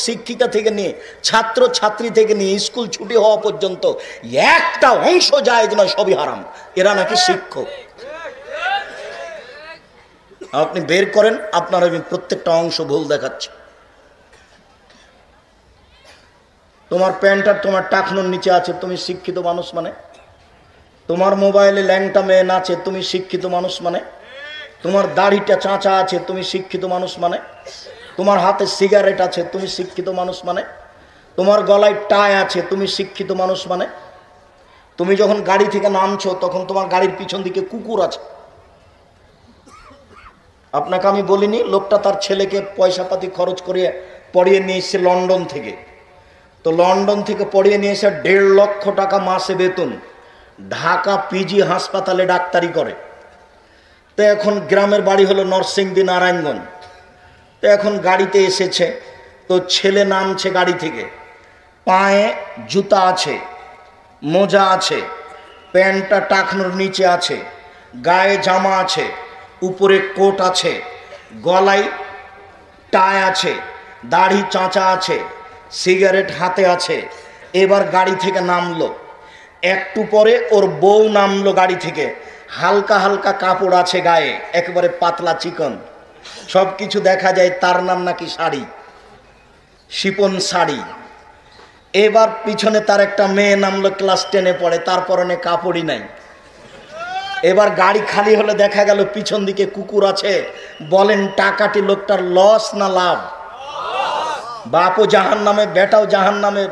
শিক্ষিকা থেকে নিয়ে ছাত্র ছাত্রী থেকে নিয়ে স্কুল ছুটি হওয়া পর্যন্ত একটা অংশ জায়েজ নয়, সবই হারাম। এরা নাকি শিক্ষক। আপনি বের করেন, আপনার আমি প্রত্যেকটা অংশ ভুল দেখাচ্ছি। তোমার প্যান্ট আর তোমার টাকনোর নিচে আছে, তুমি শিক্ষিত মানুষ মানে? তোমার মোবাইলে ল্যাংটা মেয়ে নাচে, তুমি শিক্ষিত মানুষ মানে? তোমার দাড়িটা চাঁচা আছে, তুমি শিক্ষিত মানুষ মানে? তোমার হাতে সিগারেট আছে, তুমি শিক্ষিত মানুষ মানে? তোমার গলায় টাই আছে, তুমি শিক্ষিত মানুষ মানে? তুমি যখন গাড়ি থেকে নামছো তখন তোমার গাড়ির পিছন দিকে কুকুর আছে। আপনাকে আমি বলিনি লোকটা তার ছেলেকে পয়সা পাতি খরচ করিয়ে পড়িয়ে নিয়ে এসছে লন্ডন থেকে। তো লন্ডন থেকে পড়িয়ে নিয়ে এসে 1.5 লক্ষ টাকা মাসে বেতন, ঢাকা পিজি হাসপাতালে ডাক্তারি করে। তো এখন গ্রামের বাড়ি হলো নরসিংদী নারায়ণগঞ্জ। তো এখন গাড়িতে এসেছে, তো ছেলে নামছে গাড়ি থেকে, পায়ে জুতা আছে, মোজা আছে, প্যান্টটা টাকনোর নিচে আছে, গায়ে জামা আছে, উপরে কোট আছে, গলায় টাই আছে, দাড়ি চাঁচা আছে, সিগারেট হাতে আছে। এবার গাড়ি থেকে নামলো, একটু পরে ওর বউ নামলো গাড়ি থেকে, হালকা হালকা কাপড় আছে গায়ে, একেবারে পাতলা চিকন, সব কিছু দেখা যায়। তার নাম নাকি শাড়ি, শিপন শাড়ি। এবার পিছনে তার একটা মেয়ে নামলো, ক্লাস 10-এ পড়ে, তার পরনে কাপড়ই নাই। এবার গাড়ি খালি হলে দেখা গেল পিছন দিকে কুকুর আছে। বলেন টাকাটি লোকটার লস না লাভ? বাপও জাহান্নামে, বেটাও জাহান্নামে।